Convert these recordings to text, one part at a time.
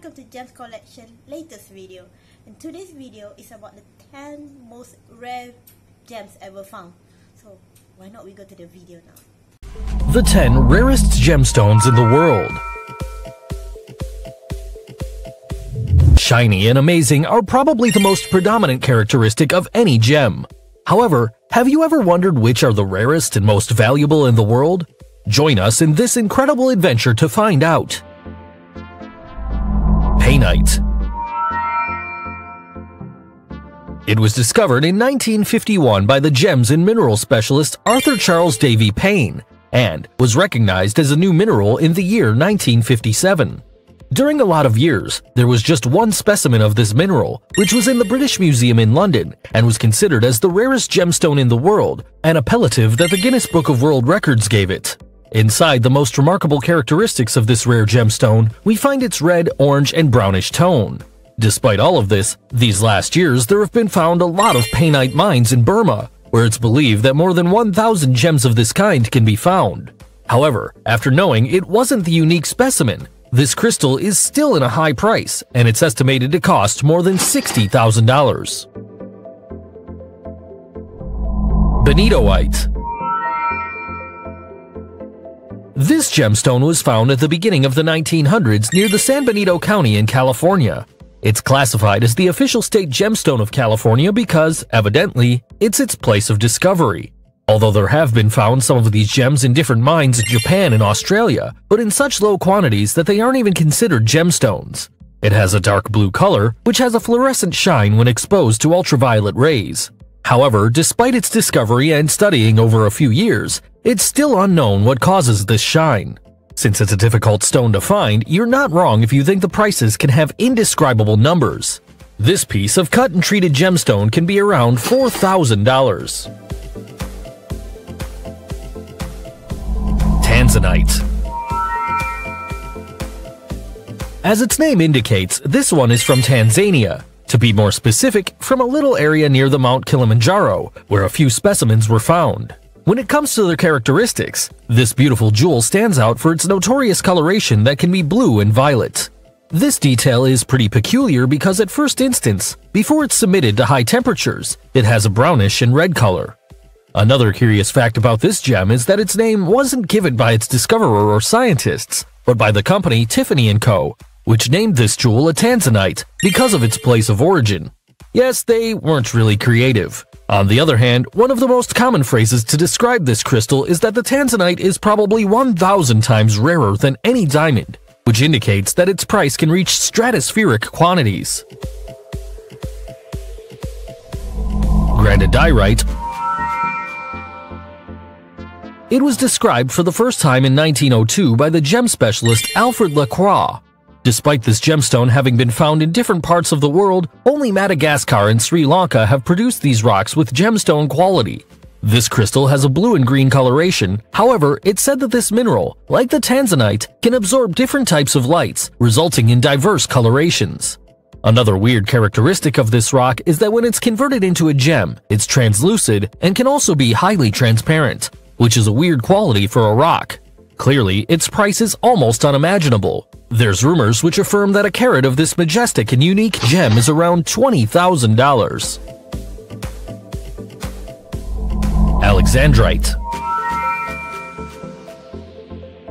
welcome to Gems Collection latest video. And today's video is about the 10 most rare gems ever found. So why not we go to the video now. The 10 rarest gemstones in the world. Shiny and amazing are probably the most predominant characteristic of any gem. However, have you ever wondered which are the rarest and most valuable in the world? Join us in this incredible adventure to find out. Painite. It was discovered in 1951 by the gems and mineral specialist Arthur Charles Davy Payne and was recognized as a new mineral in the year 1957. During a lot of years, there was just one specimen of this mineral, which was in the British Museum in London and was considered as the rarest gemstone in the world, an appellative that the Guinness Book of World Records gave it. Inside the most remarkable characteristics of this rare gemstone, we find its red, orange, and brownish tone. Despite all of this, these last years there have been found a lot of painite mines in Burma, where it's believed that more than 1,000 gems of this kind can be found. However, after knowing it wasn't the unique specimen, this crystal is still in a high price, and it's estimated to cost more than $60,000. Benitoite. This gemstone was found at the beginning of the 1900s near the San Benito County in California. It's classified as the official state gemstone of California because, evidently, it's its place of discovery. Although there have been found some of these gems in different mines in Japan and Australia, but in such low quantities that they aren't even considered gemstones. It has a dark blue color, which has a fluorescent shine when exposed to ultraviolet rays. However, despite its discovery and studying over a few years, it's still unknown what causes this shine. Since it's a difficult stone to find, you're not wrong if you think the prices can have indescribable numbers. This piece of cut and treated gemstone can be around $4,000. Tanzanite. As its name indicates, this one is from Tanzania. To be more specific, from a little area near the Mount Kilimanjaro, where a few specimens were found. When it comes to their characteristics, this beautiful jewel stands out for its notorious coloration that can be blue and violet. This detail is pretty peculiar because at first instance, before it's submitted to high temperatures, it has a brownish and red color. Another curious fact about this gem is that its name wasn't given by its discoverer or scientists, but by the company Tiffany & Co., which named this jewel a tanzanite because of its place of origin. Yes, they weren't really creative. On the other hand, one of the most common phrases to describe this crystal is that the tanzanite is probably 1,000 times rarer than any diamond, which indicates that its price can reach stratospheric quantities. Granodiorite. It was described for the first time in 1902 by the gem specialist Alfred Lacroix. Despite this gemstone having been found in different parts of the world, only Madagascar and Sri Lanka have produced these rocks with gemstone quality. This crystal has a blue and green coloration, however, it's said that this mineral, like the tanzanite, can absorb different types of lights, resulting in diverse colorations. Another weird characteristic of this rock is that when it's converted into a gem, it's translucid and can also be highly transparent, which is a weird quality for a rock. Clearly, its price is almost unimaginable. There's rumors which affirm that a carat of this majestic and unique gem is around $20,000. Alexandrite.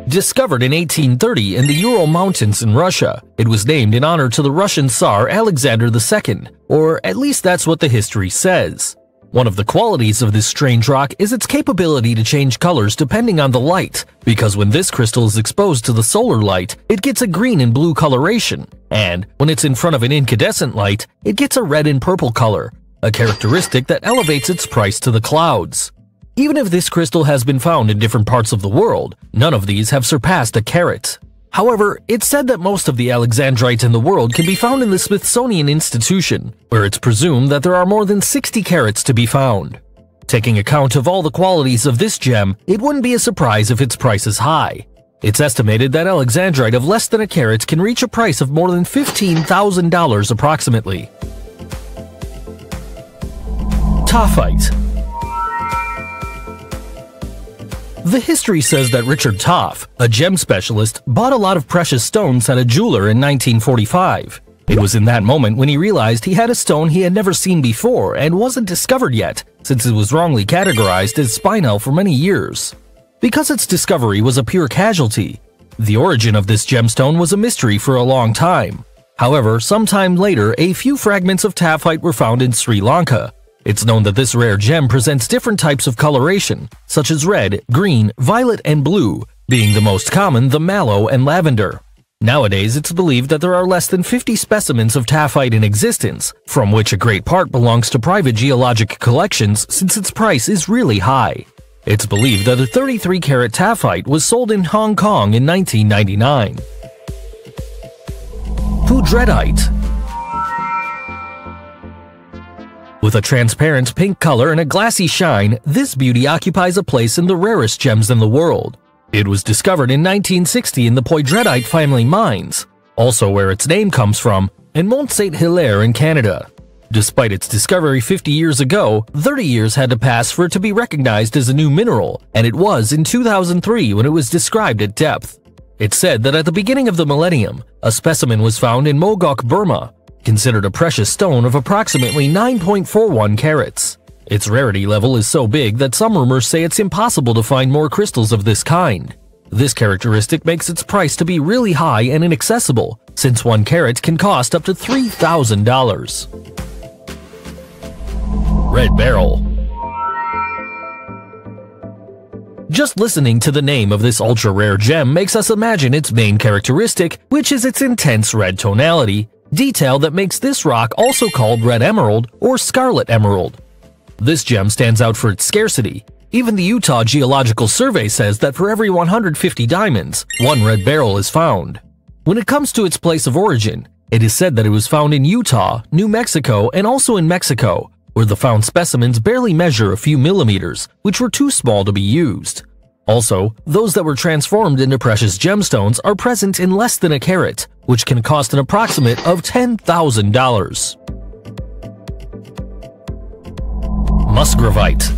Discovered in 1830 in the Ural Mountains in Russia, it was named in honor to the Russian Tsar Alexander II, or at least that's what the history says. One of the qualities of this strange rock is its capability to change colors depending on the light, because when this crystal is exposed to the solar light, it gets a green and blue coloration, and when it's in front of an incandescent light, it gets a red and purple color, a characteristic that elevates its price to the clouds. Even if this crystal has been found in different parts of the world, none of these have surpassed a carat. However, it's said that most of the alexandrite in the world can be found in the Smithsonian Institution, where it's presumed that there are more than 60 carats to be found. Taking account of all the qualities of this gem, it wouldn't be a surprise if its price is high. It's estimated that alexandrite of less than a carat can reach a price of more than $15,000 approximately. Tophet. The history says that Richard Toff, a gem specialist, bought a lot of precious stones at a jeweler in 1945. It was in that moment when he realized he had a stone he had never seen before and wasn't discovered yet, since it was wrongly categorized as spinel for many years. Because its discovery was a pure casualty, the origin of this gemstone was a mystery for a long time. However, sometime later, a few fragments of taphite were found in Sri Lanka. It's known that this rare gem presents different types of coloration, such as red, green, violet, and blue, being the most common the mallow and lavender. Nowadays, it's believed that there are less than 50 specimens of taphite in existence, from which a great part belongs to private geologic collections since its price is really high. It's believed that a 33-carat taphite was sold in Hong Kong in 1999. Poudretite. With a transparent pink color and a glassy shine, this beauty occupies a place in the rarest gems in the world. It was discovered in 1960 in the Poudretite family mines, also where its name comes from, in Mont-Saint-Hilaire in Canada. Despite its discovery 50 years ago, 30 years had to pass for it to be recognized as a new mineral, and it was in 2003 when it was described at depth. It's said that at the beginning of the millennium, a specimen was found in Mogok, Burma, considered a precious stone of approximately 9.41 carats. Its rarity level is so big that some rumors say it's impossible to find more crystals of this kind. This characteristic makes its price to be really high and inaccessible, since 1 carat can cost up to $3,000. Red beryl. Just listening to the name of this ultra-rare gem makes us imagine its main characteristic, which is its intense red tonality, detail that makes this rock also called red emerald or scarlet emerald. This gem stands out for its scarcity. Even the Utah Geological Survey says that for every 150 diamonds, 1 red beryl is found. When it comes to its place of origin, it is said that it was found in Utah, New Mexico, and also in Mexico, where the found specimens barely measure a few millimeters, which were too small to be used. Also, those that were transformed into precious gemstones are present in less than a carat, which can cost an approximate of $10,000. Musgravite.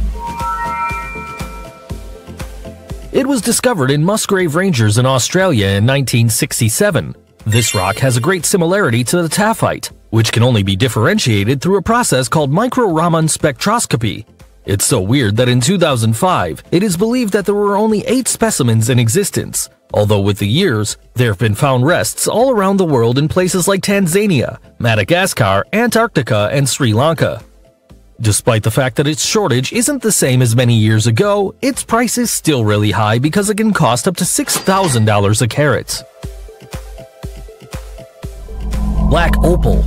It was discovered in Musgrave Ranges in Australia in 1967. This rock has a great similarity to the taphite, which can only be differentiated through a process called micro-Raman spectroscopy. It's so weird that in 2005, it is believed that there were only 8 specimens in existence, although with the years, there have been found rests all around the world in places like Tanzania, Madagascar, Antarctica, and Sri Lanka. Despite the fact that its shortage isn't the same as many years ago, its price is still really high because it can cost up to $6,000 a carat. Black opal.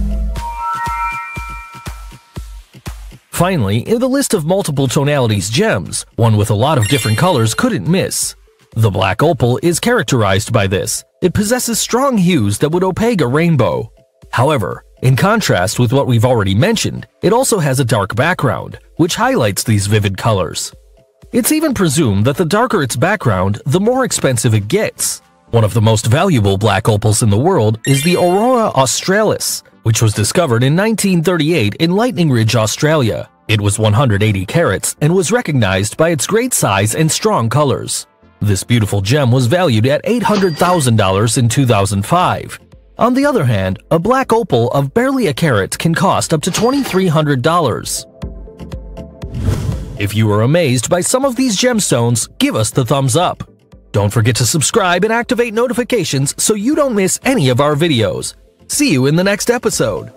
Finally, in the list of multiple tonalities gems, one with a lot of different colors couldn't miss. The black opal is characterized by this. It possesses strong hues that would opaque a rainbow. However, in contrast with what we've already mentioned, it also has a dark background, which highlights these vivid colors. It's even presumed that the darker its background, the more expensive it gets. One of the most valuable black opals in the world is the Aurora Australis, which was discovered in 1938 in Lightning Ridge, Australia. It was 180 carats and was recognized by its great size and strong colors. This beautiful gem was valued at $800,000 in 2005. On the other hand, a black opal of barely a carat can cost up to $2,300. If you were amazed by some of these gemstones, give us the thumbs up. Don't forget to subscribe and activate notifications so you don't miss any of our videos. See you in the next episode.